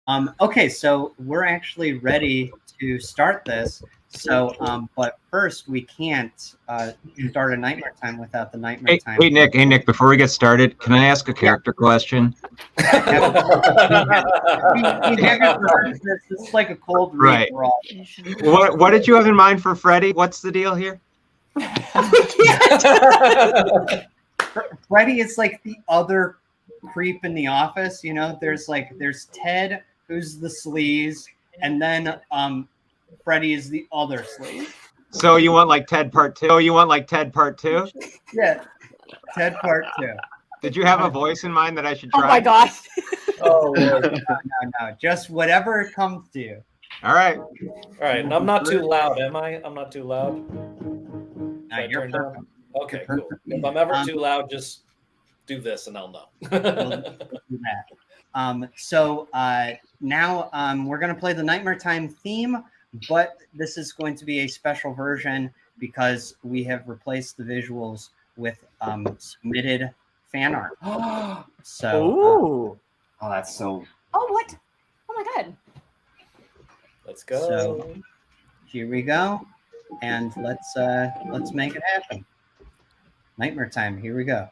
Okay, so we're actually ready to start this. So, but first, we can't start a Nightmare Time without the Nightmare Time. Hey, Nick, before we get started, can I ask a character question? It's like a cold read. Right. What did you have in mind for Freddy? What's the deal here? Freddy is like the other creep in the office. You know, there's Ted, who's the sleaze, and then Freddy is the other sleaze. So you want like Ted Part 2? Oh, you want like Ted Part 2? Yeah, Ted Part 2. Did you have a voice in mind that I should try? Oh my gosh. Oh, no. Just whatever comes to you. All right. All right, and I'm not too loud, am I? I'm not too loud. No, you're perfect. Okay, cool. If I'm ever too loud, just do this and I'll know. We'll do that. So now we're going to play the Nightmare Time theme, but this is going to be a special version because we have replaced the visuals with submitted fan art. So, oh, that's so. Oh, what? Oh my God. Let's go. So here we go, and let's make it happen. Nightmare Time. Here we go.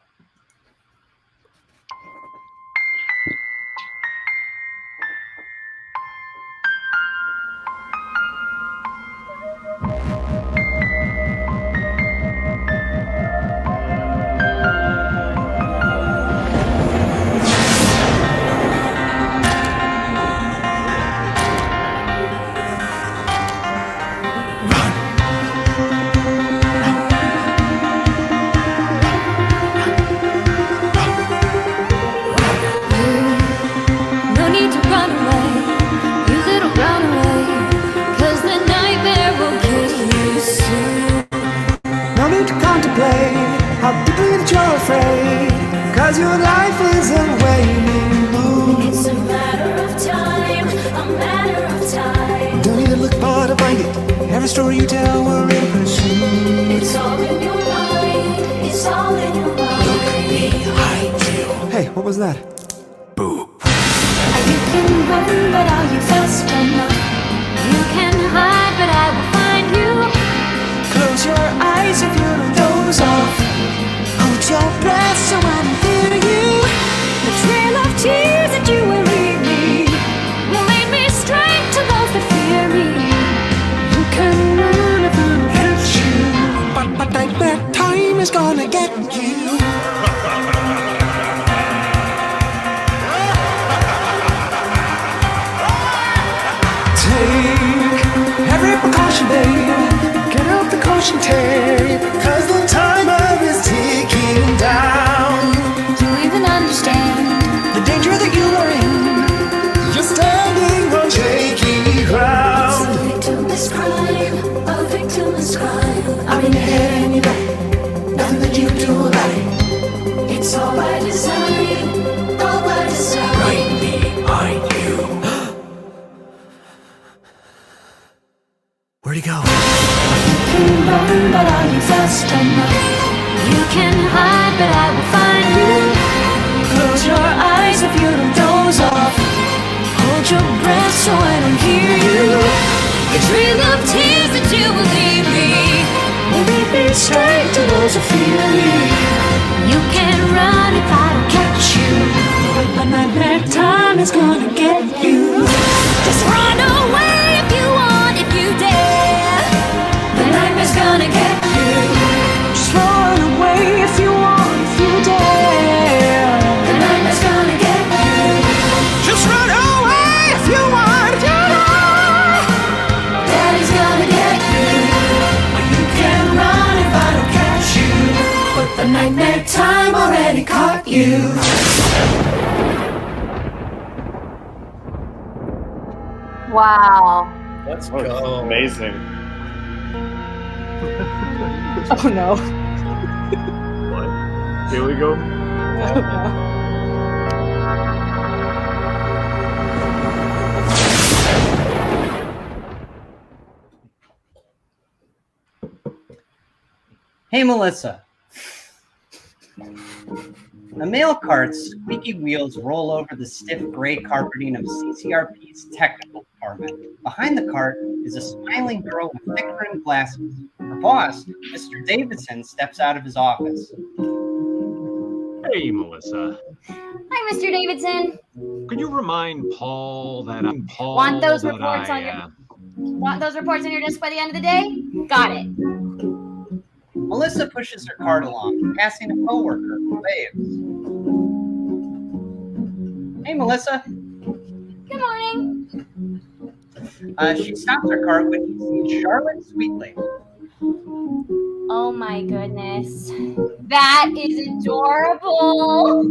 Cause your life isn't waning blue. It's a matter of time, a matter of time. Don't need to look far to find it. Every story you tell, we're in pursuit. It's all in your mind, it's all in your mind. Look behind you. Hey, what was that? Boo. You can run, but are you fast enough? You can hide, but I will find you. Close your eyes if you don't doze off. Hold your breath so I don't hear you. The trail of tears that you will leave me will lead me straight to those that fear me. You can run if I don't catch you, but nightmare time is gonna get you. Take every precaution, babe. Get out the caution tape, cause the timer is ticking down. Do you even understand the danger that you are in? You're standing on shaky ground. It's a victimless crime, a victimless crime. I'm in your head and you know nothing that you do about it. It's all by design, all by design. Right behind you. Where'd he go? You can run, but are you fast enough? You can hide, but I will find you. Close your eyes if you don't doze off. Hold your breath so I don't hear you. The trail of tears that you will leave me will lead me straight to those who fear me. You can run if I don't catch you, but nightmare time is gonna get you. just run away if you want, if you dare. The nightmare's gonna get you. Just run away if you want, if you dare. The nightmare's gonna get you. Just run away if you want, if you dare. Daddy's gonna get you. You can run if I don't catch you, but the nightmare time already caught you. Wow. Let's Oh, go. amazing. Oh no. What? Here we go. Oh, no. Hey, Melissa. The mail cart's squeaky wheels roll over the stiff gray carpeting of CCRP's technical department. Behind the cart is a smiling girl with thick-rimmed glasses. Her boss, Mr. Davidson, steps out of his office. Hey, Melissa. Hi, Mr. Davidson. Could you remind Paul that I'm Paul? Want those that reports I, on your Want those reports on your desk by the end of the day? Got it. Melissa pushes her cart along, passing a coworker who waves. Hey, Melissa. Good morning. She stops her cart when she sees Charlotte Sweetly. Oh my goodness. That is adorable.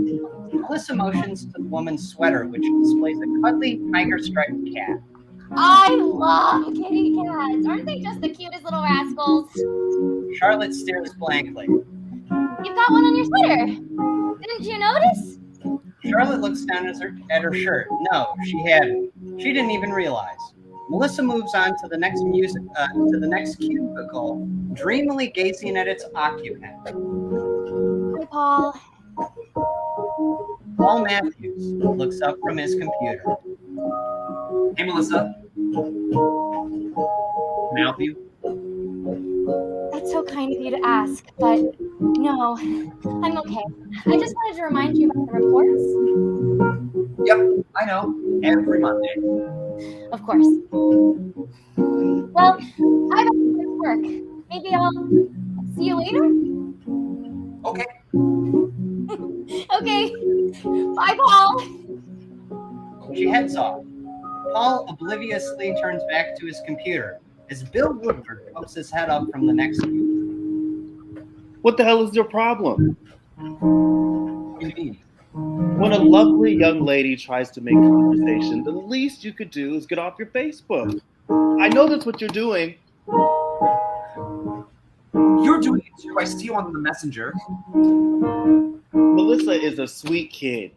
Melissa motions to the woman's sweater, which displays a cuddly tiger-striped cat. I love kitty cats. Aren't they just the cutest little rascals? Charlotte stares blankly. You've got one on your sweater. Didn't you notice? Charlotte looks down at her shirt. No, she hadn't. She didn't even realize. Melissa moves on to the next cubicle, dreamily gazing at its occupant. Hi, Paul. Paul Matthews looks up from his computer. Hey, Melissa. Can I help you? That's so kind of you to ask, but no, I'm okay. I just wanted to remind you about the reports. Yep, I know. Every Monday. Of course. Well, I got to go to work. Maybe I'll see you later? Okay. Okay. Bye, Paul. She heads off. Paul obliviously turns back to his computer as Bill Woodward pokes his head up from the next cubicle. What the hell is your problem? What do you mean? When a lovely young lady tries to make conversation, the least you could do is get off your Facebook. I know that's what you're doing. You're doing it too. I see you on the messenger. Melissa is a sweet kid.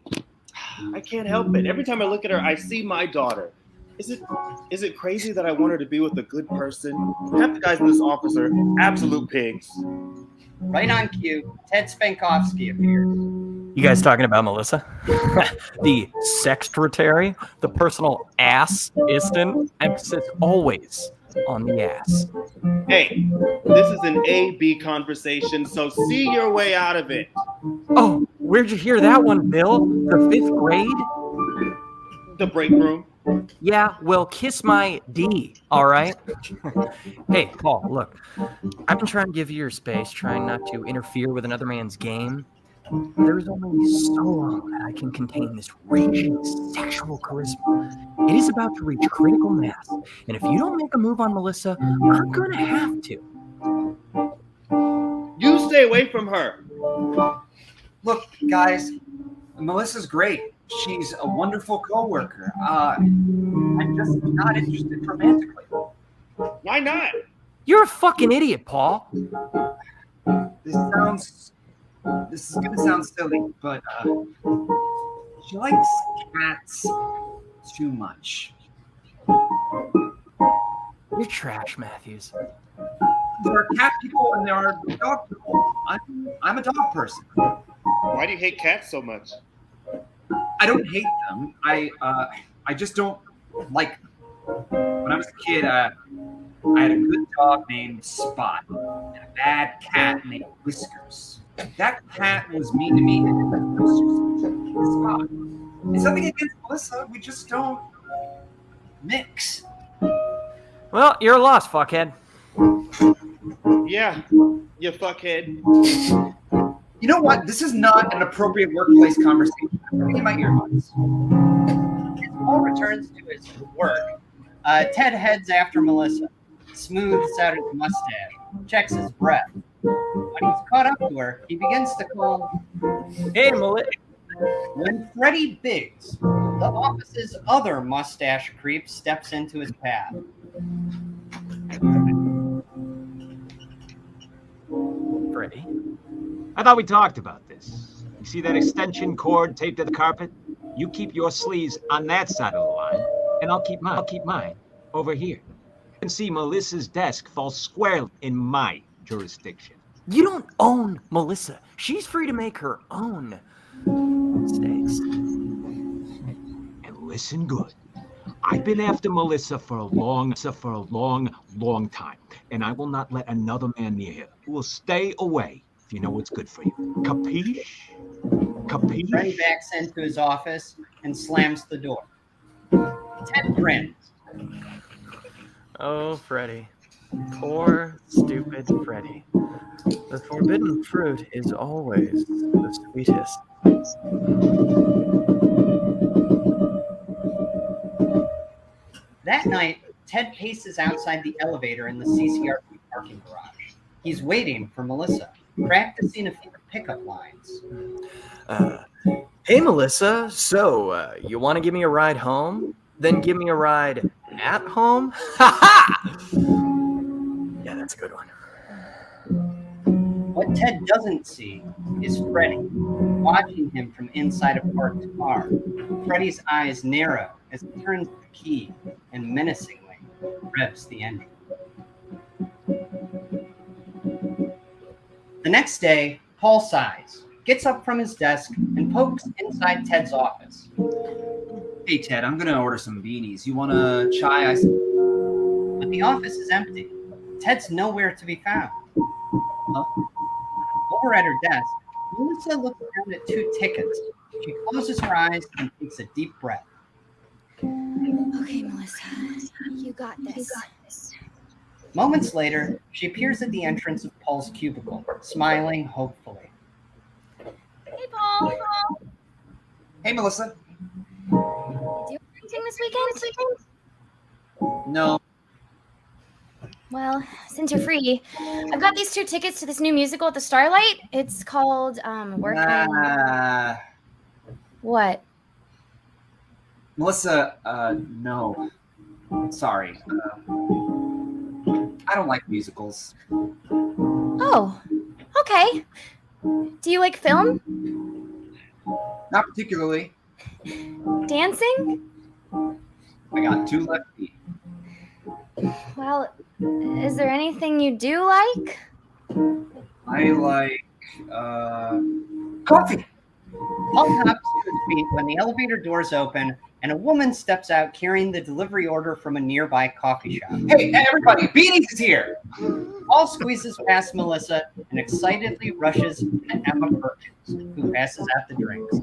I can't help it. Every time I look at her, I see my daughter. Is it crazy that I want her to be with a good person? Half the guys in this office are absolute pigs. Right on cue, Ted Spankowski appears. You guys talking about Melissa? The secretary, the personal assistant, emphasis always on the ass. Hey, this is an A-B conversation, so see your way out of it. Oh, where'd you hear that one, Bill? The 5th grade? The break room. Yeah, well, kiss my D, all right? Hey, Paul, look, I've been trying to give you your space, trying not to interfere with another man's game. There's only so long that I can contain this raging sexual charisma. It is about to reach critical mass, and if you don't make a move on Melissa, I'm gonna have to. You stay away from her. Look, guys, Melissa's great. She's a wonderful coworker. I'm just not interested romantically. Why not? You're a fucking idiot, Paul. This is gonna sound silly, but she likes cats too much. You're trash, Matthews. There are cat people and there are dog people. I'm a dog person. Why do you hate cats so much? I don't hate them. I just don't like them. When I was a kid, I had a good dog named Spot and a bad cat named Whiskers. That cat was mean to me and Whiskers. Spot. It's nothing against Melissa. We just don't mix. Well, you're a loss, fuckhead. Yeah, you fuckhead. You know what? This is not an appropriate workplace conversation. I'm putting in my earbuds. As Paul returns to his work, Ted heads after Melissa, smooths out his mustache, checks his breath. When he's caught up to her, he begins to call, Hey, Melissa. When Freddie Biggs, the office's other mustache creep, steps into his path. Freddie? I thought we talked about this. You see that extension cord taped to the carpet? You keep your sleeves on that side of the line, and I'll keep mine over here. You can see Melissa's desk falls squarely in my jurisdiction. You don't own Melissa. She's free to make her own mistakes. And listen good. I've been after Melissa for a long time, and I will not let another man near her. You will stay away if you know what's good for you. Capiche? Capiche? Freddy backs into his office and slams the door. Ted grins. Oh, Freddy. Poor, stupid Freddy. The forbidden fruit is always the sweetest. That night, Ted paces outside the elevator in the CCRP parking garage. He's waiting for Melissa, practicing a few pickup lines. Hey, Melissa. So, you want to give me a ride home? Then give me a ride at home? Ha ha! Yeah, that's a good one. What Ted doesn't see is Freddy, watching him from inside a parked car. Freddy's eyes narrow as he turns the key and menacingly revs the engine. The next day, Paul sighs, gets up from his desk, and pokes inside Ted's office. Hey, Ted, I'm going to order some beanies. You want a chai? But the office is empty. Ted's nowhere to be found. Over at her desk, Melissa looks down at 2 tickets. She closes her eyes and takes a deep breath. Okay, Melissa, you got this. Moments later, she appears at the entrance of Paul's cubicle, smiling hopefully. Hey, Paul. Hey, Melissa. Do anything this weekend? No. Well, since you're free, I've got these 2 tickets to this new musical at the Starlight. It's called Working. What? Melissa, no. Sorry. I don't like musicals. Oh, okay. Do you like film? Not particularly. Dancing? I got 2 left feet. Well, is there anything you do like? I like, coffee. Paul hops to his feet when the elevator doors open and a woman steps out carrying the delivery order from a nearby coffee shop. Hey, everybody, Beanies is here. Paul squeezes past Melissa and excitedly rushes to Emma Perkins, who passes out the drinks.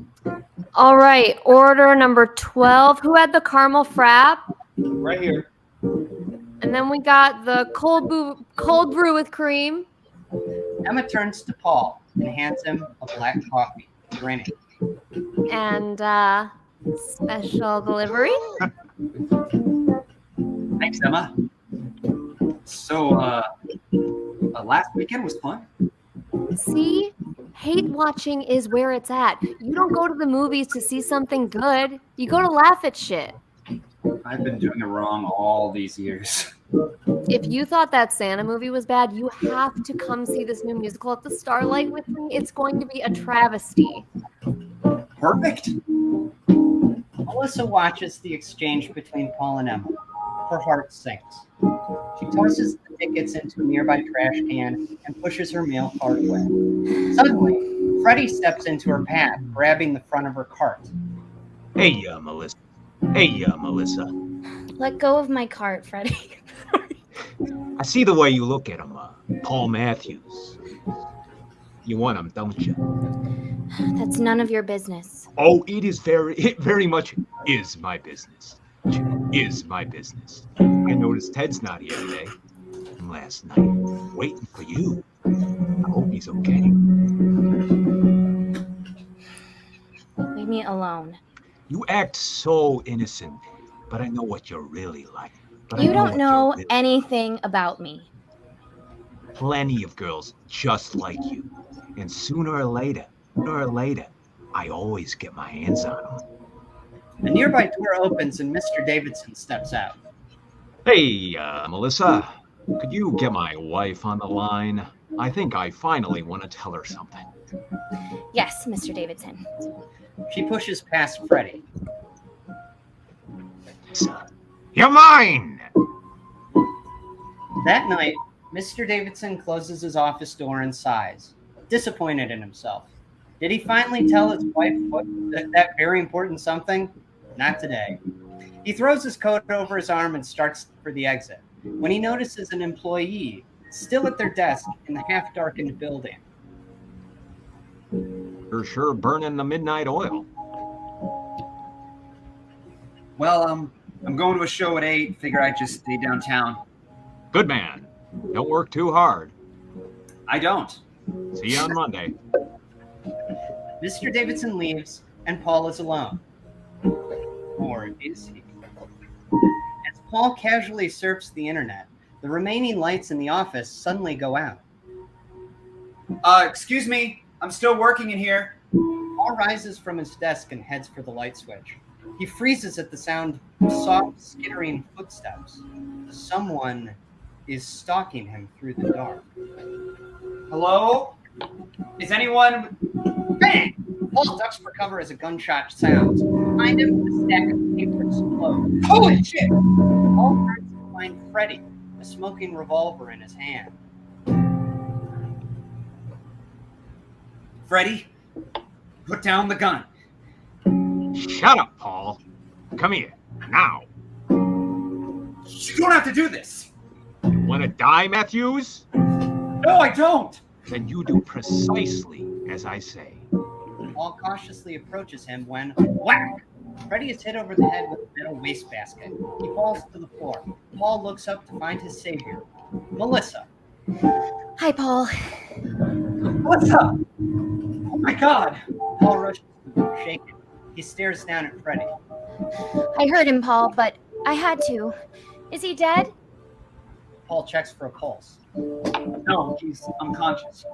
All right, order number 12. Who had the caramel frap? Right here. And then we got the cold brew with cream. Emma turns to Paul and hands him a black coffee, grinning. And special delivery. Thanks, Emma. So, last weekend was fun. See? Hate watching is where it's at. You don't go to the movies to see something good. You go to laugh at shit. I've been doing it wrong all these years. If you thought that Santa movie was bad, you have to come see this new musical at the Starlight with me. It's going to be a travesty. Perfect. Melissa watches the exchange between Paul and Emma. Her heart sinks. She tosses the tickets into a nearby trash can and pushes her mail cart away. Suddenly, Freddy steps into her path, grabbing the front of her cart. Hey, Melissa. Melissa. Let go of my cart, Freddy. I see the way you look at him, Paul Matthews. You want him, don't you? That's none of your business. Oh, it very much is my business. Is my business. I noticed Ted's not here today. From last night, waiting for you. I hope he's okay. Leave me alone. You act so innocent, but I know what you're really like. You don't know anything about me. Plenty of girls just like you. And sooner or later, I always get my hands on them. A nearby door opens and Mr. Davidson steps out. Hey, Melissa, could you get my wife on the line? I think I finally want to tell her something. Yes, Mr. Davidson. She pushes past Freddy. You're mine! That night, Mr. Davidson closes his office door and sighs, disappointed in himself. Did he finally tell his wife that very important something? Not today. He throws his coat over his arm and starts for the exit when he notices an employee still at their desk in the half-darkened building. You're sure burning the midnight oil. Well, I'm going to a show at 8. Figure I'd just stay downtown. Good man. Don't work too hard. I don't. See you on Monday. Mr. Davidson leaves, and Paul is alone. Or is he? As Paul casually surfs the internet, the remaining lights in the office suddenly go out. Excuse me. I'm still working in here. Paul rises from his desk and heads for the light switch. He freezes at the sound of soft, skittering footsteps. Someone is stalking him through the dark. Hello? Is anyone... Bang! Paul ducks for cover as a gunshot sounds. Behind him, a stack of papers explodes. Holy shit! Paul turns to find Freddy, a smoking revolver in his hand. Freddy, put down the gun. Shut up, Paul. Come here, now. You don't have to do this. You want to die, Matthews? No, I don't. Then you do precisely as I say. Paul cautiously approaches him when, whack! Freddy is hit over the head with a metal wastebasket. He falls to the floor. Paul looks up to find his savior, Melissa. Hi, Paul. What's up? Oh my God. Paul rushes to him, shaken. He stares down at Freddy. I heard him, Paul, but I had to. Is he dead? Paul checks for a pulse. No, he's unconscious.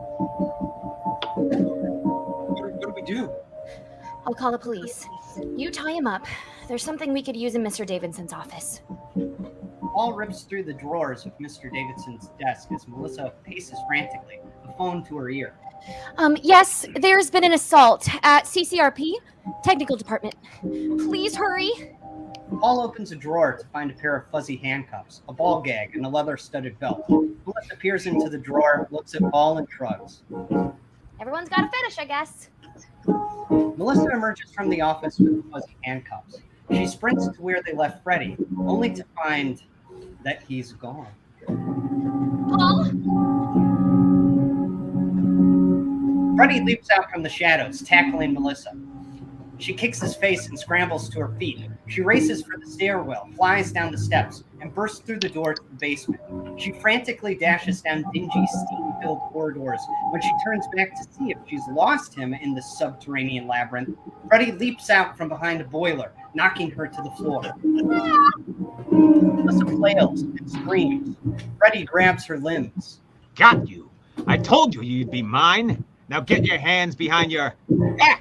What do we do? I'll call the police. You tie him up. There's something we could use in Mr. Davidson's office. Paul rips through the drawers of Mr. Davidson's desk as Melissa paces frantically, the phone to her ear. Yes, there's been an assault at CCRP, technical department. Please hurry. Paul opens a drawer to find a pair of fuzzy handcuffs, a ball gag, and a leather-studded belt. Melissa peers into the drawer, looks at Paul, and shrugs. Everyone's got to finish, I guess. Melissa emerges from the office with the fuzzy handcuffs. She sprints to where they left Freddy, only to find that he's gone. Paul? Freddy leaps out from the shadows, tackling Melissa. She kicks his face and scrambles to her feet. She races for the stairwell, flies down the steps, and bursts through the door to the basement. She frantically dashes down dingy, steam-filled corridors. When she turns back to see if she's lost him in the subterranean labyrinth, Freddy leaps out from behind a boiler, knocking her to the floor. Melissa flails and screams. Freddy grabs her limbs. Got you. I told you you'd be mine. Now get your hands behind your... Ah!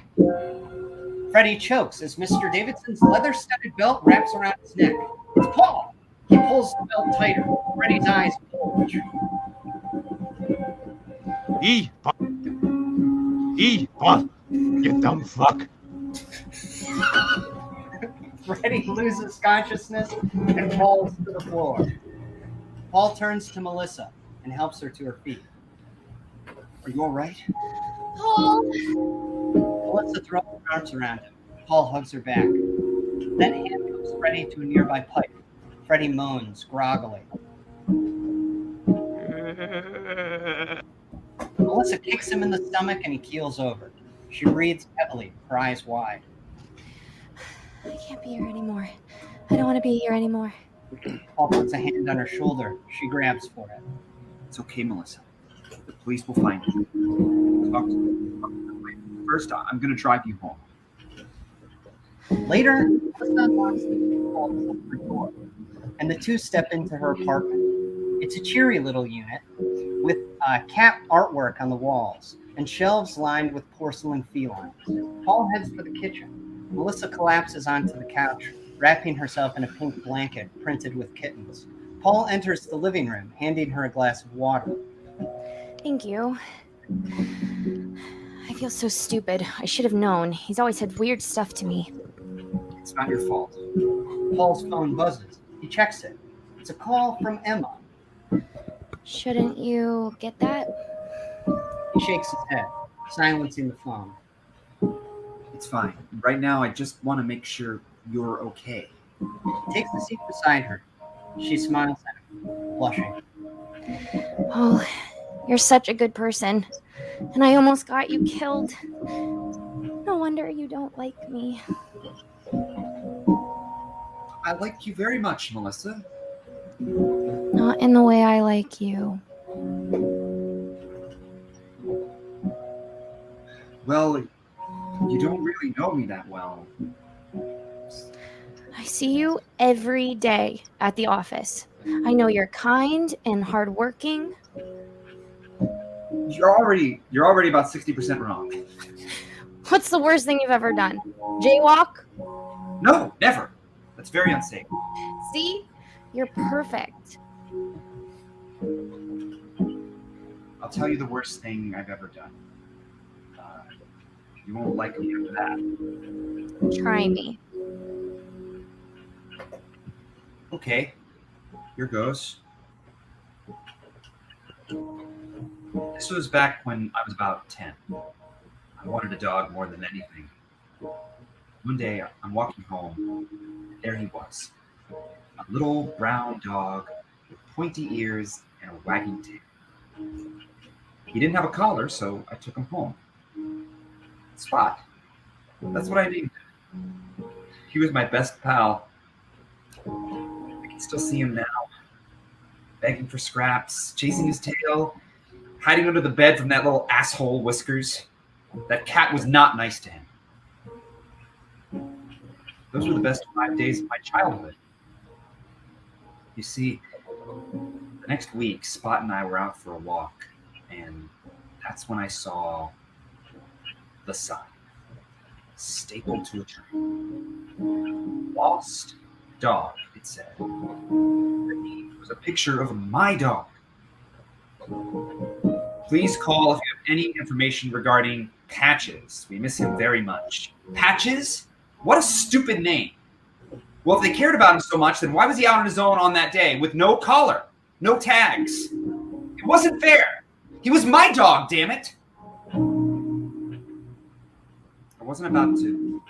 Freddy chokes as Mr. Davidson's leather-studded belt wraps around his neck. It's Paul! He pulls the belt tighter. Freddy's eyes bulge. Paul, you dumb fuck. Freddy loses consciousness and falls to the floor. Paul turns to Melissa and helps her to her feet. Are you all right? Paul! Melissa throws her arms around him. Paul hugs her back. Then handcuffs Freddy to a nearby pipe. Freddy moans groggily. Melissa kicks him in the stomach and he keels over. She breathes heavily, her eyes wide. I can't be here anymore. I don't want to be here anymore. Paul puts a hand on her shoulder. She grabs for it. It's okay, Melissa. The police will find you. Talk to me. First, I'm going to drive you home. Later, Melissa unlocks the door, and the two step into her apartment. It's a cheery little unit with cat artwork on the walls and shelves lined with porcelain felines. Paul heads for the kitchen. Melissa collapses onto the couch, wrapping herself in a pink blanket printed with kittens. Paul enters the living room, handing her a glass of water. Thank you. I feel so stupid. I should have known. He's always said weird stuff to me. It's not your fault. Paul's phone buzzes. He checks it. It's a call from Emma. Shouldn't you get that? He shakes his head, silencing the phone. It's fine. Right now, I just want to make sure you're okay. He takes the seat beside her. She smiles at him, blushing. Oh, you're such a good person. And I almost got you killed. No wonder you don't like me. I like you very much, Melissa. Not in the way I like you. Well, you don't really know me that well. I see you every day at the office. I know you're kind and hardworking. You're already about 60% wrong. What's the worst thing you've ever done? Jaywalk? No, never. That's very unsafe. See? You're perfect. I'll tell you the worst thing I've ever done. You won't like me after that. Try me. Okay, here goes. This was back when I was about 10. I wanted a dog more than anything. One day, I'm walking home, and there he was. A little brown dog with pointy ears and a wagging tail. He didn't have a collar, so I took him home. Spot. That's what I named him. He was my best pal. I can still see him now, begging for scraps, chasing his tail, hiding under the bed from that little asshole Whiskers. That cat was not nice to him. Those were the best 5 days of my childhood. You see, the next week, Spot and I were out for a walk, and that's when I saw the sign, stapled to a tree. Lost dog, it said. It was a picture of my dog. Please call if you have any information regarding Patches. We miss him very much. Patches? What a stupid name. Well, if they cared about him so much, then why was he out on his own on that day with no collar, no tags? It wasn't fair. He was my dog, damn it. I wasn't about to.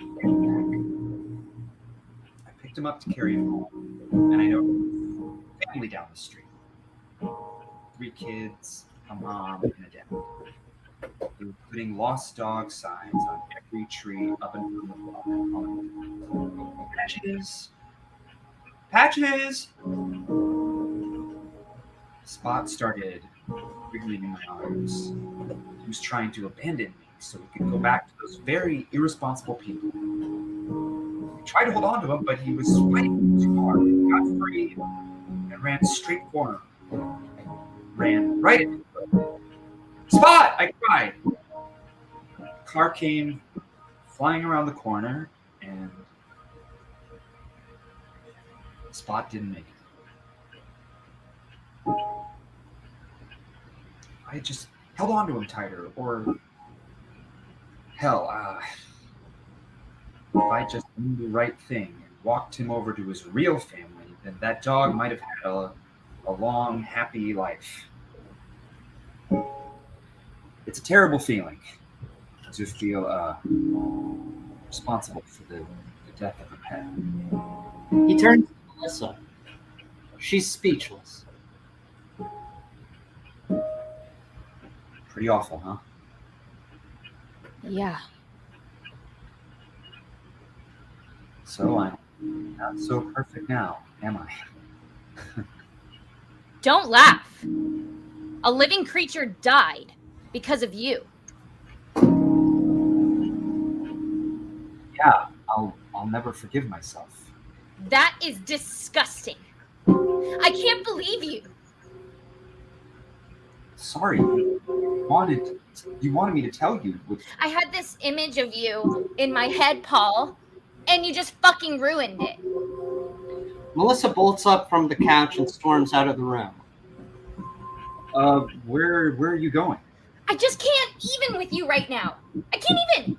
I picked him up to carry him home, and I know family down the street. 3 kids, a mom, and a dad. They were putting lost dog signs on every tree up and down the block. Patches! Patches! Spot started wriggling in my arms. He was trying to abandon me so we could go back to those very irresponsible people. I tried to hold on to him, but he was fighting too hard. He got free and ran straight for him. Ran right into him. Spot! I cried. The car came flying around the corner, and Spot didn't make it. I just held on to him tighter, or hell, if I just knew the right thing and walked him over to his real family, then that dog might have had a long, happy life. It's a terrible feeling to feel responsible for the death of a pet. He turns to Melissa. She's speechless. Pretty awful, huh? Yeah. So I'm not so perfect now, am I? Don't laugh. A living creature died because of you. Yeah, I'll never forgive myself. That is disgusting. I can't believe you. Sorry, you wanted me to tell you. I had this image of you in my head, Paul, and you just fucking ruined it. Melissa bolts up from the couch and storms out of the room. Where are you going? I just can't even with you right now. I can't even.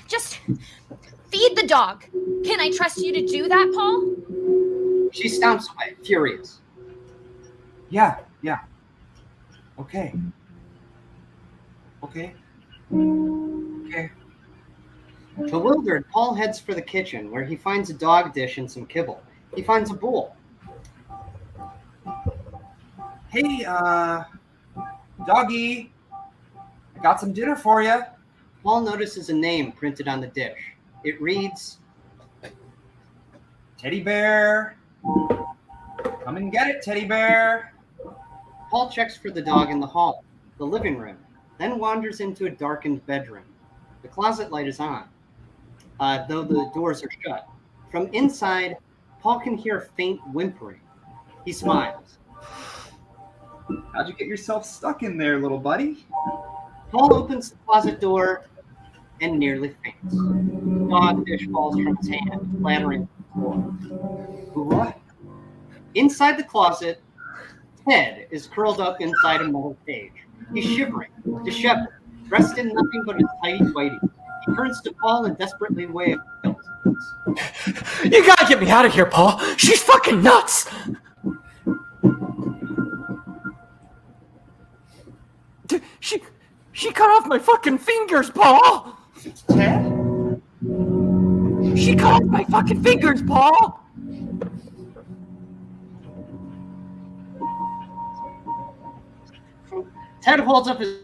Just feed the dog. Can I trust you to do that, Paul? She stomps away, furious. Yeah. Okay. Bewildered, Paul heads for the kitchen, where he finds a dog dish and some kibble. He finds a bowl. Hey, doggy, I got some dinner for you. Paul notices a name printed on the dish. It reads, Teddy bear. Come and get it, teddy bear. Paul checks for the dog in the hall, the living room, then wanders into a darkened bedroom. The closet light is on, though the doors are shut. From inside, Paul can hear faint whimpering. He smiles. How'd you get yourself stuck in there, little buddy? Paul opens the closet door and nearly faints. The dog dish falls from his hand, clattering to the floor. What? Inside the closet, Ted is curled up inside a metal cage. He's shivering, disheveled, dressed in nothing but his tidy whitey. He turns to Paul and desperately wails. You gotta get me out of here, Paul. She's fucking nuts. She cut off my fucking fingers, Paul. Ted? She cut off my fucking fingers, Paul. Ted holds up his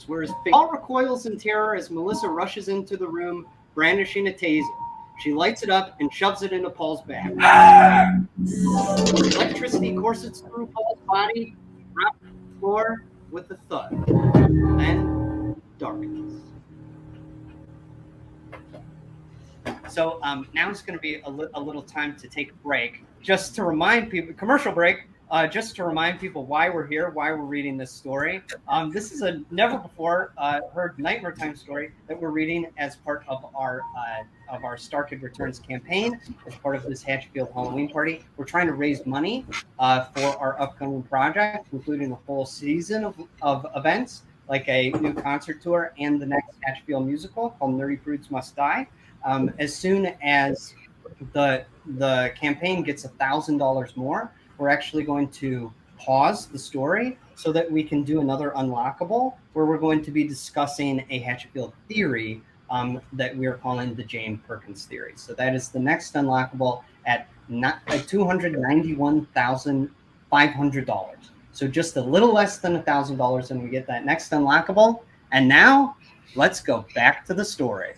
where his face. Paul recoils in terror as Melissa rushes into the room, brandishing a taser. She lights it up and shoves it into Paul's back. Electricity courses through Paul's body, drops to the floor with a thud. Then darkness. So now it's going to be a little time to take a break, just to remind people, commercial break. Just to remind people why we're here, why we're reading this story. This is a never before heard Nightmare Time story that we're reading as part of our Star Kid Returns campaign, as part of this Hatchfield Halloween party. We're trying to raise money for our upcoming project, including a whole season of events, like a new concert tour and the next Hatchfield musical called Nerdy Prudes Must Die. As soon as the campaign gets $1,000 more, we're actually going to pause the story so that we can do another unlockable where we're going to be discussing a Hatchetfield theory that we are calling the Jane Perkins theory. So that is the next unlockable at $291,500. So just a little less than $1,000 and we get that next unlockable. And now let's go back to the story.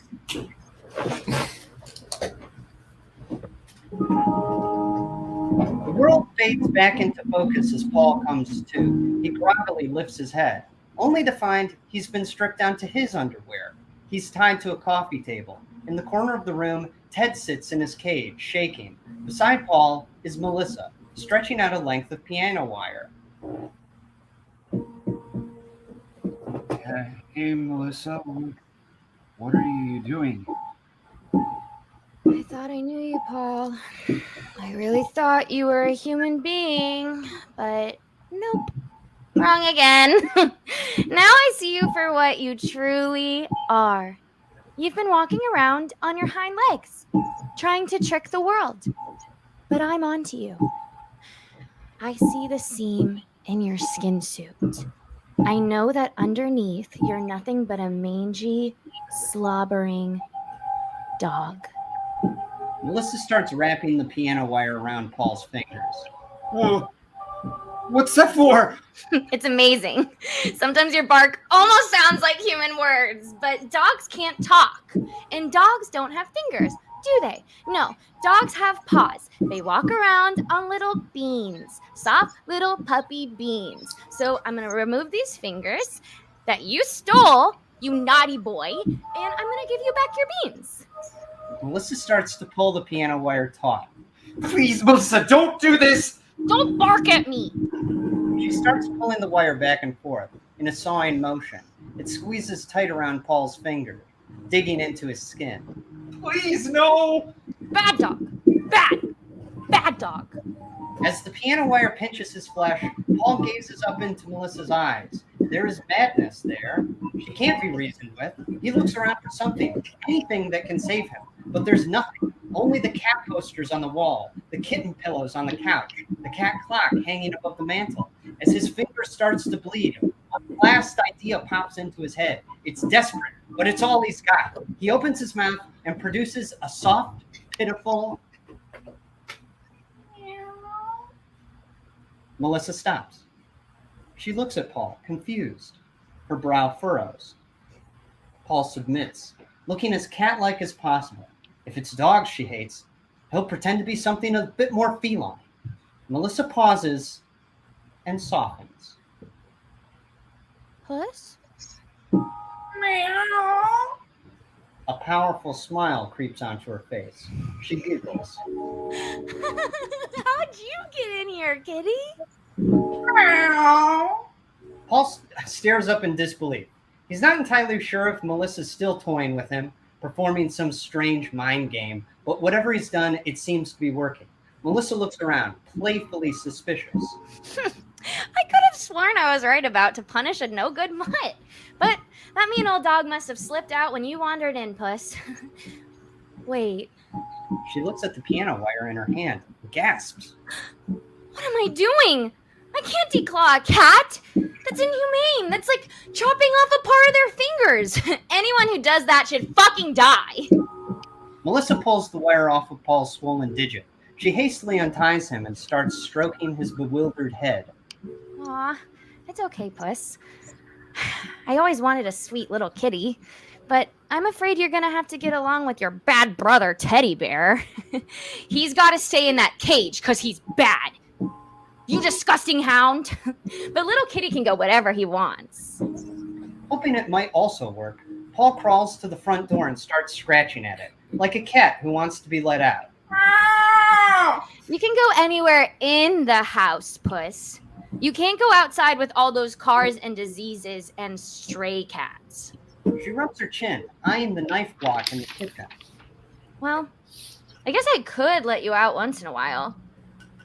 The world fades back into focus as Paul comes to. He groggily lifts his head, only to find he's been stripped down to his underwear. He's tied to a coffee table. In the corner of the room, Ted sits in his cage, shaking. Beside Paul is Melissa, stretching out a length of piano wire. Hey, Melissa, what are you doing? I thought I knew you, Paul. I really thought you were a human being, but nope. Wrong again. Now I see you for what you truly are. You've been walking around on your hind legs, trying to trick the world. But I'm onto you. I see the seam in your skin suit. I know that underneath you're nothing but a mangy, slobbering dog. Melissa starts wrapping the piano wire around Paul's fingers. Oh, what's that for? It's amazing. Sometimes your bark almost sounds like human words, but dogs can't talk. And dogs don't have fingers, do they? No, dogs have paws. They walk around on little beans, soft little puppy beans. So I'm going to remove these fingers that you stole, you naughty boy, and I'm going to give you back your beans. Melissa starts to pull the piano wire taut. Please, Melissa, don't do this! Don't bark at me! She starts pulling the wire back and forth in a sawing motion. It squeezes tight around Paul's finger, digging into his skin. Please, no! Bad dog! Bad dog! As the piano wire pinches his flesh, Paul gazes up into Melissa's eyes. There is madness there. She can't be reasoned with. He looks around for something, anything that can save him. But there's nothing. Only the cat posters on the wall, the kitten pillows on the couch, the cat clock hanging above the mantle. As his finger starts to bleed, a last idea pops into his head. It's desperate, but it's all he's got. He opens his mouth and produces a soft, pitiful. Melissa stops. She looks at Paul, confused. Her brow furrows. Paul submits, looking as cat-like as possible. If it's dogs she hates, he'll pretend to be something a bit more feline. Melissa pauses and softens. Puss? A powerful smile creeps onto her face. She giggles. How'd you get in here, kitty? Paul stares up in disbelief. He's not entirely sure if Melissa's still toying with him, performing some strange mind game, but whatever he's done, it seems to be working. Melissa looks around, playfully suspicious. I could have sworn I was right about to punish a no-good mutt. But that mean old dog must have slipped out when you wandered in, Puss. Wait. She looks at the piano wire in her hand and gasps. What am I doing? I can't declaw a cat. That's inhumane. That's like chopping off a part of their fingers. Anyone who does that should fucking die. Melissa pulls the wire off of Paul's swollen digit. She hastily unties him and starts stroking his bewildered head. Aw, it's okay, Puss. I always wanted a sweet little kitty, but I'm afraid you're gonna have to get along with your bad brother, Teddy Bear. He's gotta stay in that cage, because he's bad. You disgusting hound. But little kitty can go whatever he wants. Hoping it might also work, Paul crawls to the front door and starts scratching at it, like a cat who wants to be let out. You can go anywhere in the house, Puss. You can't go outside with all those cars and diseases and stray cats. She rubs her chin, eyeing the knife block in the kitchen. Well, I guess I could let you out once in a while.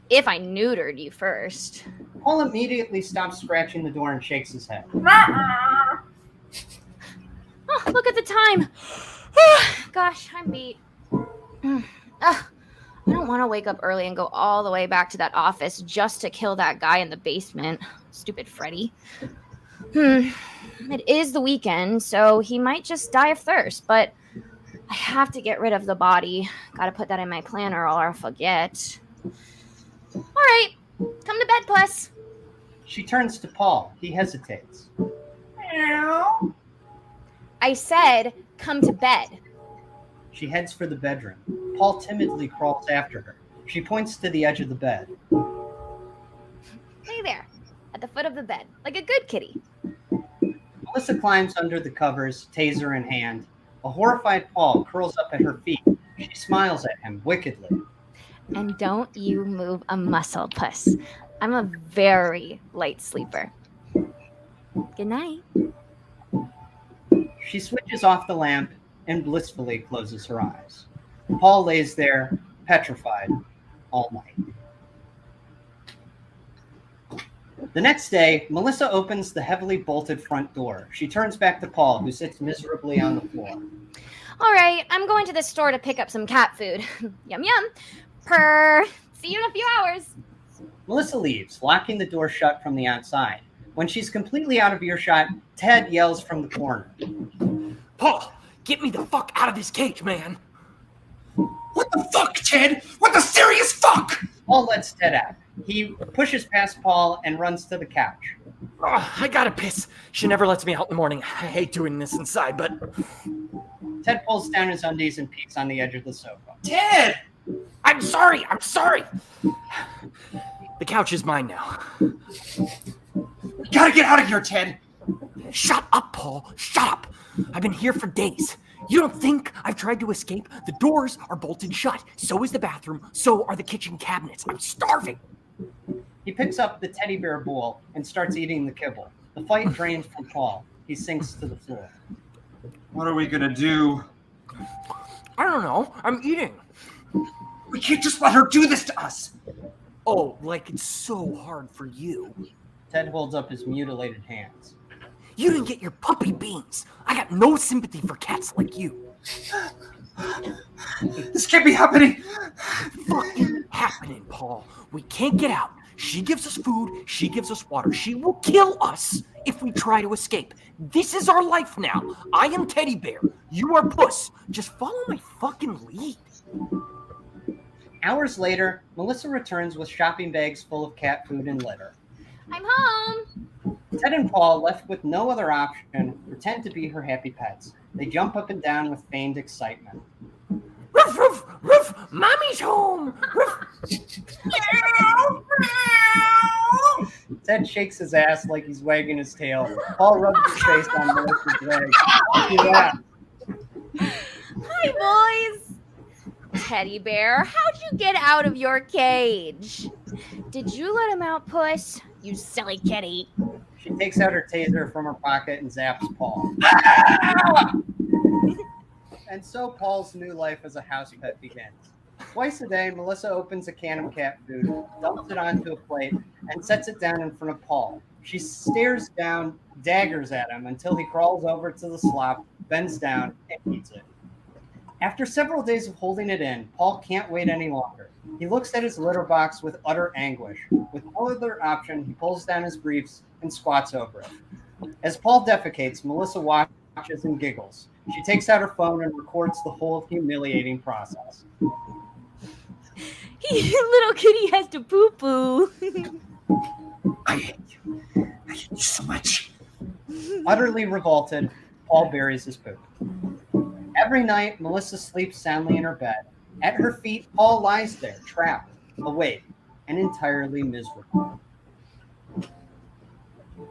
If I neutered you first. Paul immediately stops scratching the door and shakes his head. Oh, look at the time. Gosh, I'm beat. I don't want to wake up early and go all the way back to that office just to kill that guy in the basement. Stupid Freddy. It is the weekend, so he might just die of thirst, but I have to get rid of the body. Gotta put that in my planner or I'll forget. All right, come to bed, Puss. She turns to Paul. He hesitates. I said, come to bed. She heads for the bedroom. Paul timidly crawls after her. She points to the edge of the bed. Hey there, at the foot of the bed, like a good kitty. Melissa climbs under the covers, taser in hand. A horrified Paul curls up at her feet. She smiles at him wickedly. And don't you move a muscle, Puss. I'm a very light sleeper. Good night. She switches off the lamp and blissfully closes her eyes. Paul lays there, petrified, all night. The next day, Melissa opens the heavily bolted front door. She turns back to Paul, who sits miserably on the floor. All right, I'm going to the store to pick up some cat food. Yum, yum. Purr. See you in a few hours. Melissa leaves, locking the door shut from the outside. When she's completely out of earshot, Ted yells from the corner. Paul, get me the fuck out of this cage, man. What the fuck, Ted? What the serious fuck? Paul lets Ted out. He pushes past Paul and runs to the couch. Oh, I gotta piss. She never lets me out in the morning. I hate doing this inside, but... Ted pulls down his undies and peeks on the edge of the sofa. Ted! I'm sorry. The couch is mine now. We gotta get out of here, Ted. Shut up, Paul. Shut up. I've been here for days. You don't think I've tried to escape? The doors are bolted shut. So is the bathroom. So are the kitchen cabinets. I'm starving. He picks up the teddy bear bowl and starts eating the kibble. The fight drains from Paul. He sinks to the floor. What are we gonna do? I don't know. I'm eating. We can't just let her do this to us. Oh, like it's so hard for you. Ted holds up his mutilated hands. You didn't get your puppy beans. I got no sympathy for cats like you. This can't be happening. Fucking happening, Paul. We can't get out. She gives us food. She gives us water. She will kill us if we try to escape. This is our life now. I am Teddy Bear. You are Puss. Just follow my fucking lead. Hours later, Melissa returns with shopping bags full of cat food and litter. I'm home. Ted and Paul, left with no other option, pretend to be her happy pets. They jump up and down with feigned excitement. Ruff, ruff, ruff. Mommy's home. Ruff. Ted shakes his ass like he's wagging his tail. Paul rubs his face on Melissa's leg. Yeah. Hi, boys. Teddy Bear, how'd you get out of your cage? Did you let him out, Puss? You silly kitty. She takes out her taser from her pocket and zaps Paul. And so Paul's new life as a house pet begins. Twice a day, Melissa opens a can of cat food, dumps it onto a plate, and sets it down in front of Paul. She stares down, daggers at him until he crawls over to the slop, bends down, and eats it. After several days of holding it in, Paul can't wait any longer. He looks at his litter box with utter anguish. With no other option, he pulls down his briefs and squats over it. As Paul defecates, Melissa watches and giggles. She takes out her phone and records the whole humiliating process. Little kitty has to poo-poo. I hate you. I hate you so much. Utterly revolted, Paul buries his poop. Every night, Melissa sleeps soundly in her bed. At her feet, Paul lies there, trapped, awake, and entirely miserable.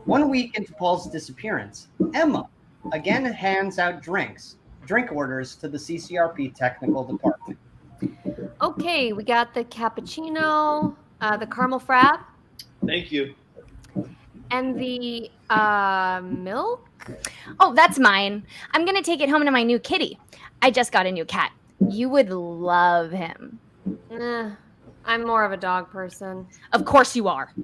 1 week into Paul's disappearance, Emma again hands out drink orders to the CCRP technical department. Okay, we got the cappuccino, the caramel frap, Thank you. and the milk. Oh, that's mine. I'm going to take it home to my new kitty. I just got a new cat. You would love him. I'm more of a dog person. Of course you are.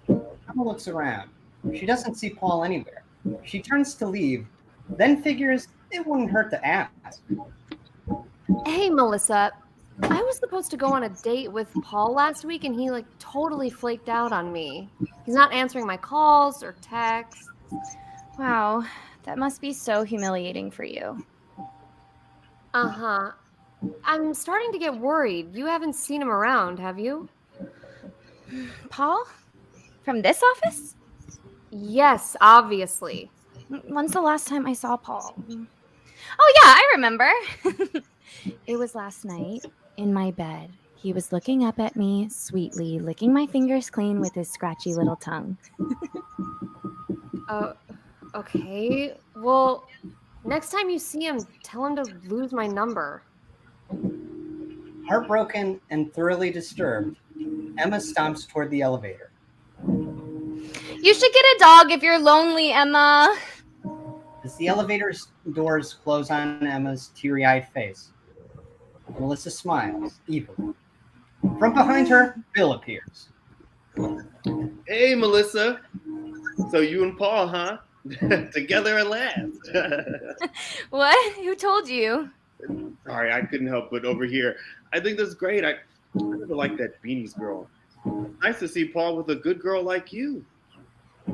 Emma looks around. She doesn't see Paul anywhere. She turns to leave, then figures it wouldn't hurt to ask. Hey, Melissa. I was supposed to go on a date with Paul last week, and he totally flaked out on me. He's not answering my calls or texts. Wow, that must be so humiliating for you. Uh-huh. I'm starting to get worried. You haven't seen him around, have you? Paul? From this office? Yes, obviously. When's the last time I saw Paul? Oh, yeah, I remember. It was last night in my bed. He was looking up at me sweetly, licking my fingers clean with his scratchy little tongue. Okay. Well, next time you see him, tell him to lose my number. Heartbroken and thoroughly disturbed, Emma stomps toward the elevator. You should get a dog if you're lonely, Emma. As the elevator's doors close on Emma's teary-eyed face, Melissa smiles evilly. From behind her, Bill appears. Hey, Melissa. So you and Paul, huh? Together at last. What? Who told you? Sorry, I couldn't help but overhear. I think that's great. I never liked that Beanies girl. Nice to see Paul with a good girl like you.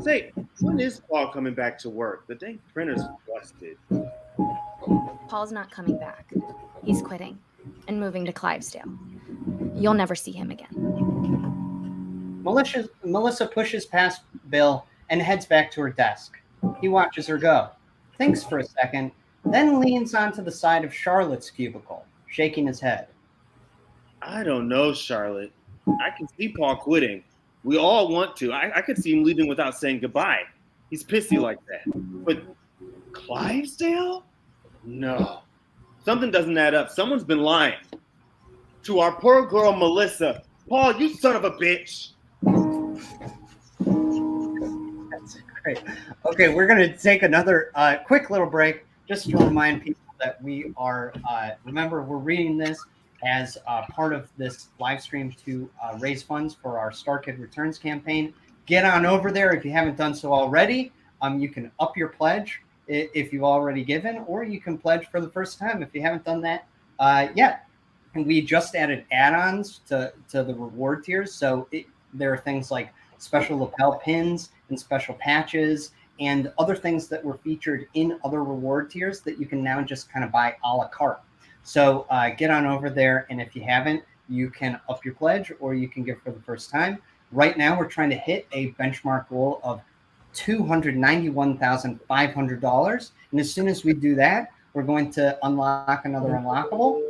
Say, when is Paul coming back to work? The dang printer's busted. Paul's not coming back. He's quitting and moving to Clivesdale. You'll never see him again. Melissa pushes past Bill and heads back to her desk. He watches her go, thinks for a second, then leans onto the side of Charlotte's cubicle, shaking his head. I don't know, Charlotte. I can see Paul quitting. We all want to. I could see him leaving without saying goodbye. He's pissy like that. But Clivesdale? No. Something doesn't add up. Someone's been lying. To our poor girl, Melissa. Paul, you son of a bitch. That's great. Okay, we're going to take another quick little break just to remind people that we are, remember, we're reading this as part of this live stream to raise funds for our Star Kid Returns campaign. Get on over there if you haven't done so already. You can up your pledge if you've already given, or you can pledge for the first time if you haven't done that yet. And we just added add-ons to the reward tiers. So there are things like special lapel pins and special patches and other things that were featured in other reward tiers that you can now just kind of buy a la carte. So get on over there, and if you haven't, you can up your pledge or you can give for the first time. Right now, we're trying to hit a benchmark goal of $291,500. And as soon as we do that, we're going to unlock another unlockable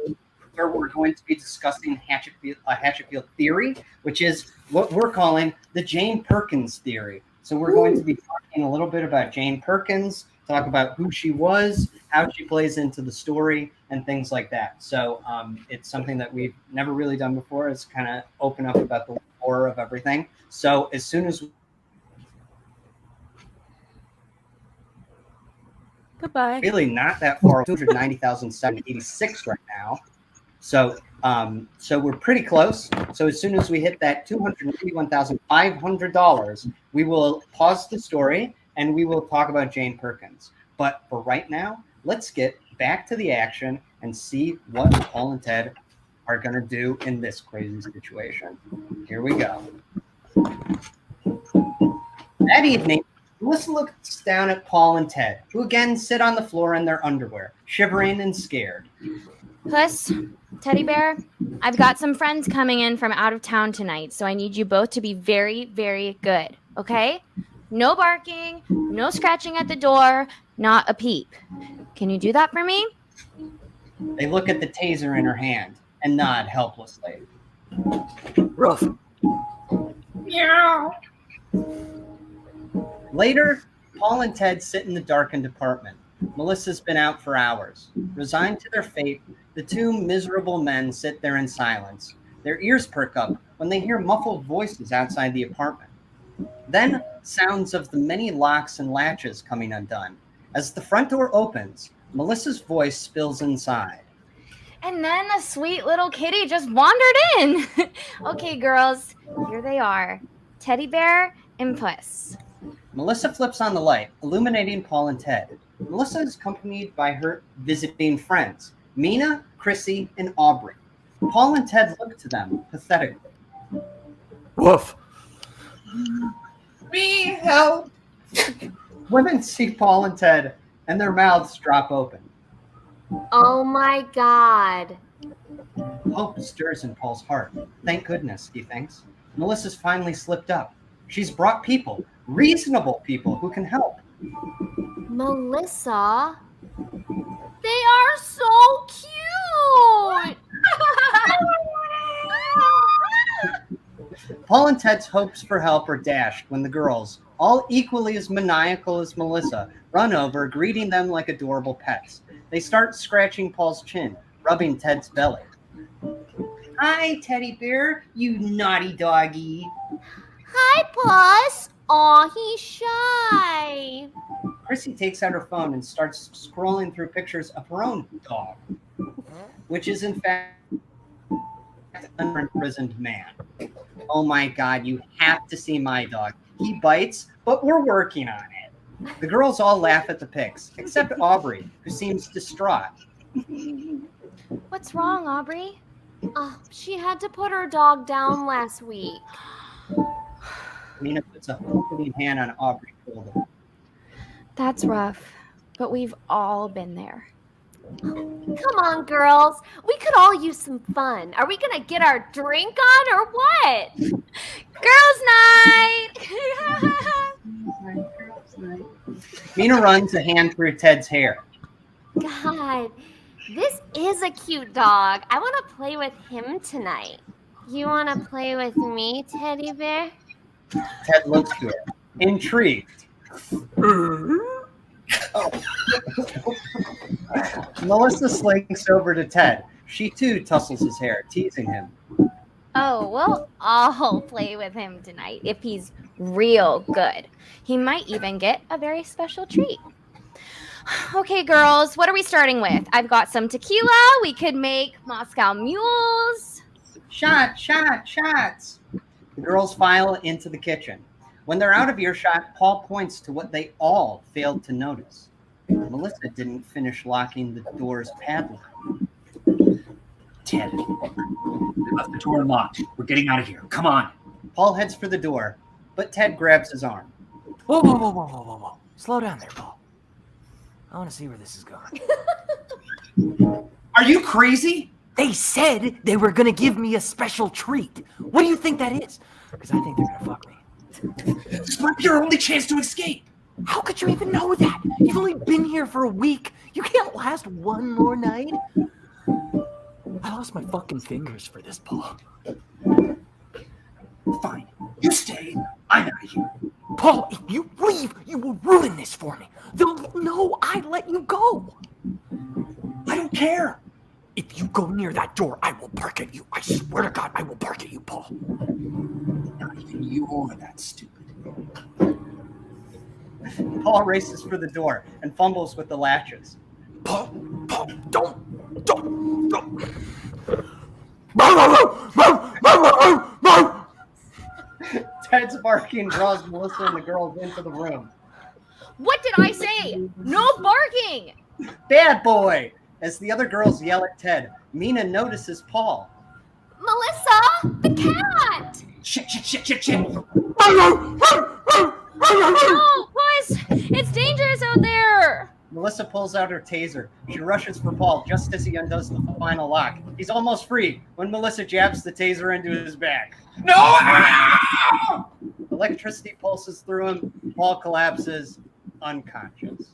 where we're going to be discussing Hatchetfield theory, which is what we're calling the Jane Perkins theory. So we're going to be talking a little bit about Jane Perkins, talk about who she was, how she plays into the story, and things like that. So it's something that we've never really done before, is kind of open up about the lore of everything. So as soon as Goodbye. really not that far, 290,786 right now. So so we're pretty close. So as soon as we hit that $291,500, we will pause the story and we will talk about Jane Perkins. But for right now, let's get back to the action and see what Paul and Ted are going to do in this crazy situation. Here we go. That evening, Melissa looks down at Paul and Ted, who again sit on the floor in their underwear, shivering and scared. Puss, Teddy Bear, I've got some friends coming in from out of town tonight, so I need you both to be very, very good, okay? No barking, no scratching at the door, not a peep. Can you do that for me? They look at the taser in her hand and nod helplessly. Rough. Meow. Later, Paul and Ted sit in the darkened apartment. Melissa's been out for hours. Resigned to their fate, the two miserable men sit there in silence. Their ears perk up when they hear muffled voices outside the apartment. Then, sounds of the many locks and latches coming undone. As the front door opens, Melissa's voice spills inside. And then a sweet little kitty just wandered in. Okay, girls, here they are. Teddy Bear and Puss. Melissa flips on the light, illuminating Paul and Ted. Melissa is accompanied by her visiting friends, Mina, Chrissy, and Aubrey. Paul and Ted look to them pathetically. Woof. Me, help! Women see Paul and Ted, and their mouths drop open. Oh my God. Hope stirs in Paul's heart. Thank goodness, he thinks. Melissa's finally slipped up. She's brought people, reasonable people, who can help. Melissa, they are so cute. Paul and Ted's hopes for help are dashed when the girls, all equally as maniacal as Melissa, run over, greeting them like adorable pets. They start scratching Paul's chin, rubbing Ted's belly. Hi, Teddy Bear, you naughty doggy. Hi, Puss. Aw, he's shy. Chrissy takes out her phone and starts scrolling through pictures of her own dog, which is in fact an imprisoned man. Oh my God, you have to see my dog. He bites, but we're working on it. The girls all laugh at the pics, except Aubrey, who seems distraught. What's wrong, Aubrey? She had to put her dog down last week. Mina puts a comforting hand on Aubrey's shoulder. That's rough, but we've all been there. Come on, girls. We could all use some fun. Are we going to get our drink on or what? Girls' night! Mina runs a hand through Ted's hair. God, this is a cute dog. I want to play with him tonight. You want to play with me, Teddy Bear? Ted looks to her, intrigued. Melissa slinks over to Ted. She too tussles his hair, teasing him. Oh, well, I'll play with him tonight if he's real good. He might even get a very special treat. Okay, girls, what are we starting with? I've got some tequila. We could make Moscow mules. Shots. The girls file into the kitchen. When they're out of earshot, Paul points to what they all failed to notice. Melissa didn't finish locking the door's padlock. Ted, they left the door unlocked. We're getting out of here. Come on. Paul heads for the door, but Ted grabs his arm. Whoa. Slow down there, Paul. I want to see where this is going. Are you crazy? They said they were going to give me a special treat. What do you think that is? Because I think they're going to fuck me. This might be your only chance to escape. How could you even know that? You've only been here for a week. You can't last one more night. I lost my fucking fingers for this, Paul. Fine. You stay. I'm out of here. Paul, if you leave, you will ruin this for me. They'll know I let you go. I don't care. If you go near that door, I will bark at you. I swear to God, I will bark at you, Paul. Not even you're that stupid. Paul races for the door and fumbles with the latches. Paul, don't. Ted's barking draws Melissa and the girls into the room. What did I say? No barking! Bad boy! As the other girls yell at Ted, Mina notices Paul. Melissa, the cat! Shit. No, Puss! It's dangerous out there! Melissa pulls out her taser. She rushes for Paul just as he undoes the final lock. He's almost free when Melissa jabs the taser into his back. No! Electricity pulses through him. Paul collapses, unconscious.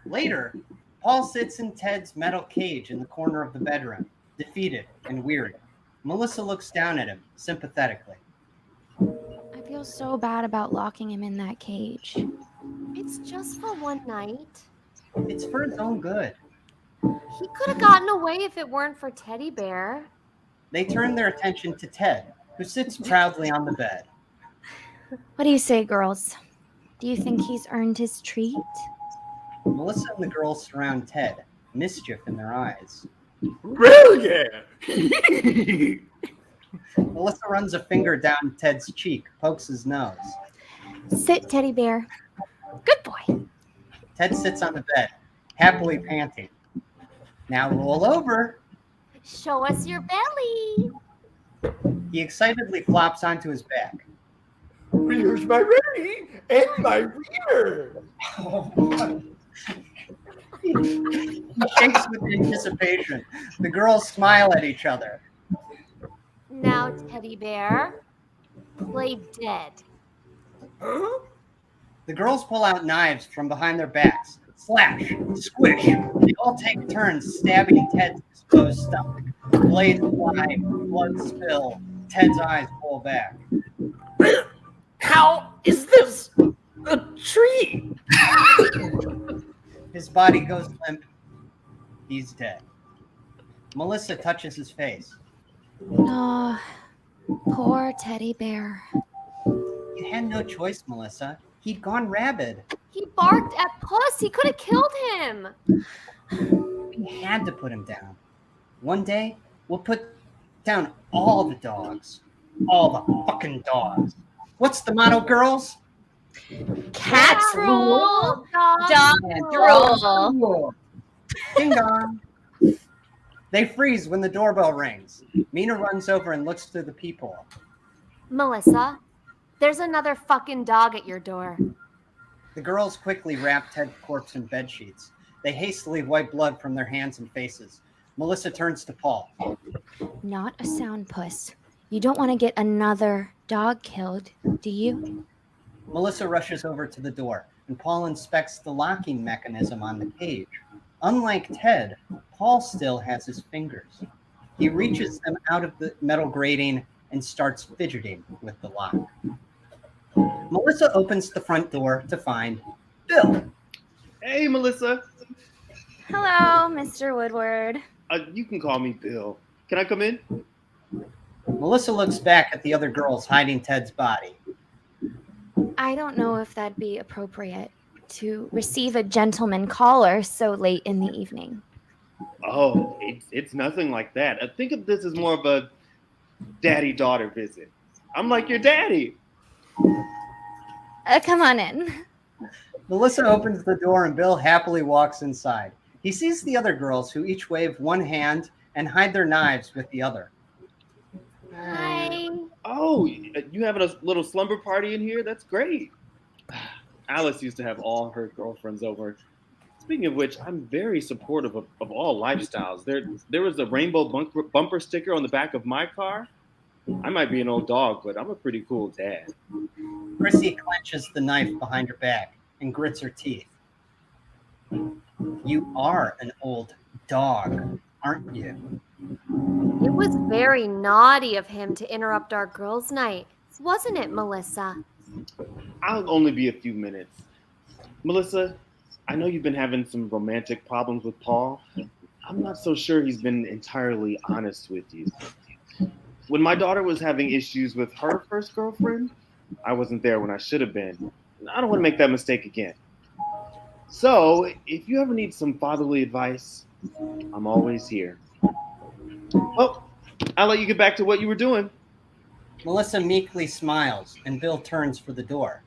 Later, Paul sits in Ted's metal cage in the corner of the bedroom, defeated and weary. Melissa looks down at him sympathetically. I feel so bad about locking him in that cage. It's just for one night. It's for his own good. He could have gotten away if it weren't for Teddy Bear. They turn their attention to Ted, who sits proudly on the bed. What do you say, girls? Do you think he's earned his treat? Melissa and the girls surround Ted, mischief in their eyes. Hell yeah! Melissa runs a finger down Ted's cheek, pokes his nose. Sit, Teddy Bear. Good boy. Ted sits on the bed, happily panting. Now roll over. Show us your belly. He excitedly flops onto his back. Here's my ready and my reader. He shakes with anticipation. The girls smile at each other. Now, Teddy Bear, play dead. Huh? The girls pull out knives from behind their backs. Slash, squish. They all take turns stabbing Ted's exposed stomach. Blades fly, blood spill. Ted's eyes pull back. How is this a tree? His body goes limp. He's dead. Melissa touches his face. Oh, poor Teddy Bear. You had no choice, Melissa. He'd gone rabid. He barked at Puss. He could have killed him. We had to put him down. One day, we'll put down all the dogs. All the fucking dogs. What's the motto, girls? Cats rule, Dogs rule. Ding dong. They freeze when the doorbell rings. Mina runs over and looks through the peephole. Melissa, there's another fucking dog at your door. The girls quickly wrap Ted's corpse in bed sheets. They hastily wipe blood from their hands and faces. Melissa turns to Paul. Not a sound, Puss. You don't want to get another dog killed, do you? Melissa rushes over to the door, and Paul inspects the locking mechanism on the cage. Unlike Ted, Paul still has his fingers. He reaches them out of the metal grating and starts fidgeting with the lock. Melissa opens the front door to find Bill. Hey, Melissa. Hello, Mr. Woodward. You can call me Bill. Can I come in? Melissa looks back at the other girls hiding Ted's body. I don't know if that'd be appropriate to receive a gentleman caller so late in the evening. Oh, it's nothing like that. I think of this as more of a daddy-daughter visit. I'm like your daddy. Come on in. Melissa opens the door and Bill happily walks inside. He sees the other girls who each wave one hand and hide their knives with the other. Hi. Oh, you having a little slumber party in here? That's great. Alice used to have all her girlfriends over. Speaking of which, I'm very supportive of all lifestyles. There was a rainbow bumper sticker on the back of my car. I might be an old dog, but I'm a pretty cool dad. Chrissy clenches the knife behind her back and grits her teeth. You are an old dog, aren't you? It was very naughty of him to interrupt our girls' night, wasn't it, Melissa? I'll only be a few minutes. Melissa, I know you've been having some romantic problems with Paul. I'm not so sure he's been entirely honest with you. When my daughter was having issues with her first girlfriend, I wasn't there when I should have been. I don't want to make that mistake again. So, if you ever need some fatherly advice, I'm always here. Well, I'll let you get back to what you were doing. Melissa meekly smiles, and Bill turns for the door.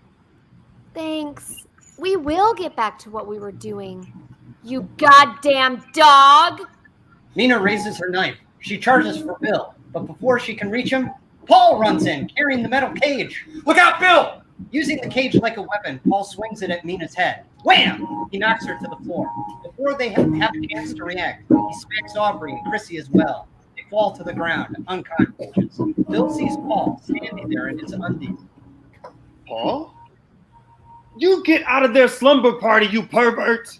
Thanks. We will get back to what we were doing. You goddamn dog! Mina raises her knife. She charges for Bill, but before she can reach him, Paul runs in, carrying the metal cage. Look out, Bill! Using the cage like a weapon, Paul swings it at Mina's head. Wham! He knocks her to the floor. Before they have a chance to react, he smacks Aubrey and Chrissy as well. They fall to the ground, unconscious. Bill sees Paul standing there in his undies. Paul? You get out of their slumber party, you pervert!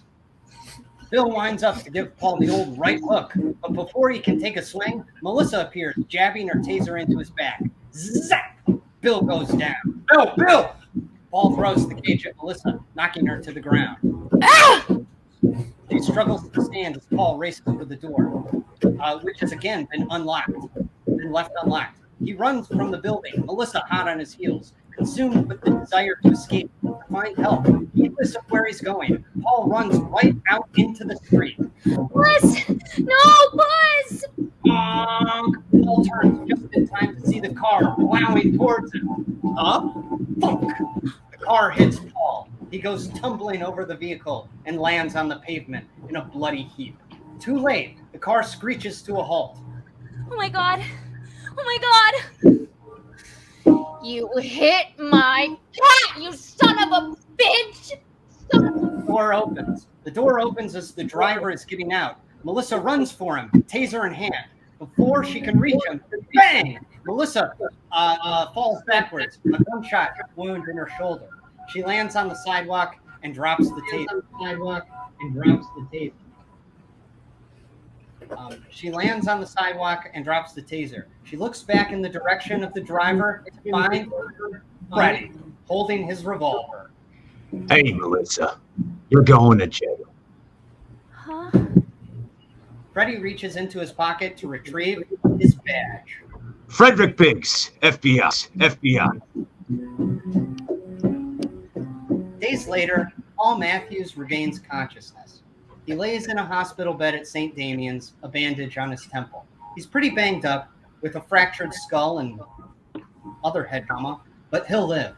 Bill winds up to give Paul the old right hook, but before he can take a swing, Melissa appears, jabbing her taser into his back. Zap! Bill goes down. No, Bill! Paul throws the cage at Melissa, knocking her to the ground. Ah! She struggles to stand as Paul races for the door, which has again been left unlocked. He runs from the building, Melissa hot on his heels, consumed with the desire to escape, to find help. Heedless of where he's going, Paul runs right out into the street. Buzz! No, Buzz! Paul turns just in time to see the car plowing towards him. Thunk! The car hits Paul. He goes tumbling over the vehicle and lands on the pavement in a bloody heap. Too late, the car screeches to a halt. Oh my god! Oh my god! You hit my cat, you son of a bitch! The door opens. The door opens as the driver is getting out. Melissa runs for him, taser in hand. Before she can reach him, bang! Melissa falls backwards, a gunshot wound in her shoulder. She lands on the sidewalk and drops the taser. She lands on the sidewalk and drops the taser. She looks back in the direction of the driver to find Freddie holding his revolver. Hey, Melissa, you're going to jail. Huh? Freddie reaches into his pocket to retrieve his badge. Frederick Biggs, FBI. Days later, Paul Matthews regains consciousness. He lays in a hospital bed at St. Damian's, a bandage on his temple. He's pretty banged up with a fractured skull and other head trauma, but he'll live.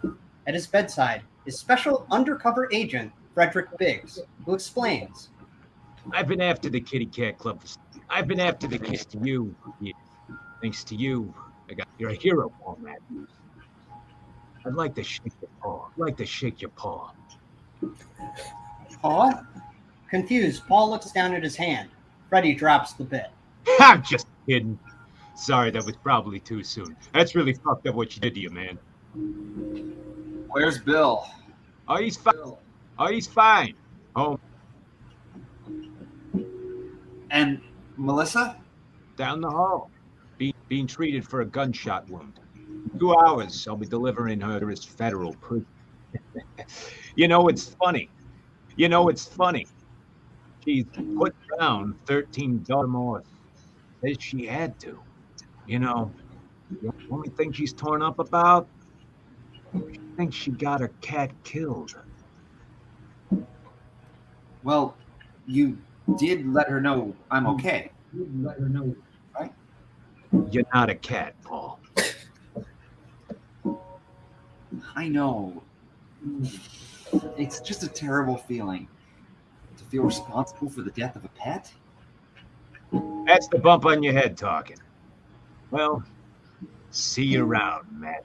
At his bedside is special undercover agent Frederick Biggs, who explains. I've been after the Kitty Cat Club. I've been after the kids to you. Yeah. Thanks to you, you're a hero, Paul Matthews. I'd like to shake your paw. Paul? Confused, Paul looks down at his hand. Freddie drops the bit. I'm just kidding. Sorry, that was probably too soon. That's really fucked up what you did to you, man. Where's Bill? Oh, he's fine. Oh. And Melissa? Down the hall. Being treated for a gunshot wound. 2 hours, I'll be delivering her to his federal prison. You know, it's funny. She's put down $13 more. Says she had to. You know, the only thing she's torn up about, she thinks she got her cat killed. Well, you did let her know I'm okay. Right? You're not a cat, Paul. I know. It's just a terrible feeling to feel responsible for the death of a pet. That's the bump on your head talking. Well, See you around, Matt.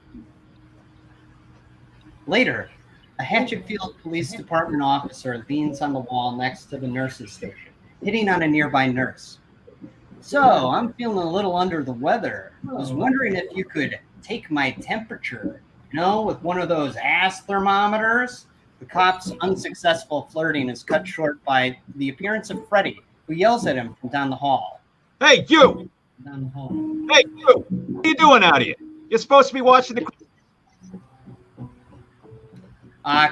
Later, a Hatchetfield Police Department officer leans on the wall next to the nurse's station, hitting on a nearby nurse. So, I'm feeling a little under the weather. I was wondering if you could take my temperature, with one of those ass thermometers? The cop's unsuccessful flirting is cut short by the appearance of Freddy, who yells at him from down the hall. Hey, you! Down the hall. Hey, you! What are you doing out here? You're supposed to be watching the...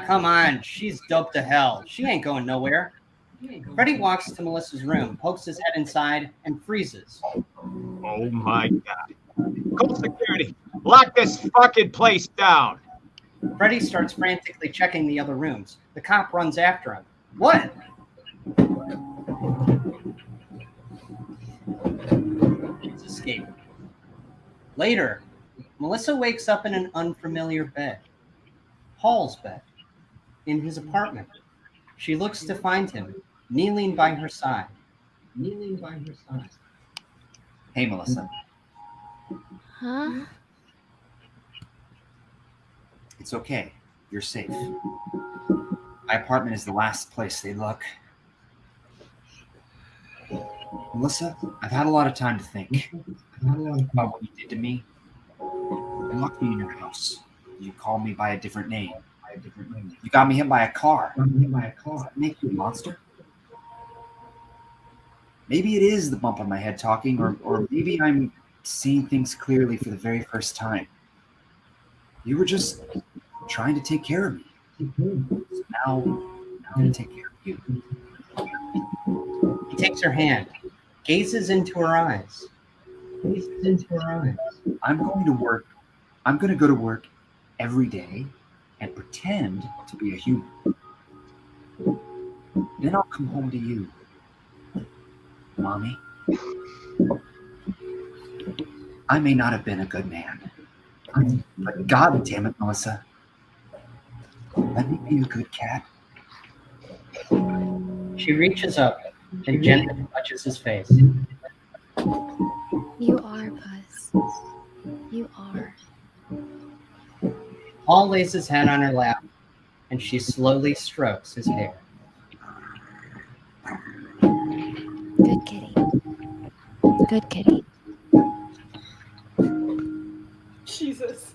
Come on. She's dope to hell. She ain't going nowhere. Freddy walks to Melissa's room, pokes his head inside, and freezes. Oh, my God. Call security. Lock this fucking place down. Freddy starts frantically checking the other rooms. The cop runs after him. What? She's escaped. Later, Melissa wakes up in an unfamiliar bed. Hall's bed. In his apartment. She looks to find him, kneeling by her side. Hey, Melissa. Huh? It's okay. You're safe. My apartment is the last place they look. Melissa, I've had a lot of time to think about what you did to me. You locked me in your house. You called me by a different name. You got me hit by a car. Does that make you a monster? Maybe it is the bump on my head talking, or maybe I'm seeing things clearly for the very first time. You were just trying to take care of me. So now I'm going to take care of you. He takes her hand, gazes into her eyes. I'm going to go to work every day and pretend to be a human. Then I'll come home to you, Mommy. I may not have been a good man, but God damn it, Melissa, let me be a good cat. She reaches up and gently touches his face. You are, Buzz. You are. Paul lays his head on her lap, and she slowly strokes his hair. Good kitty. Good kitty. Jesus.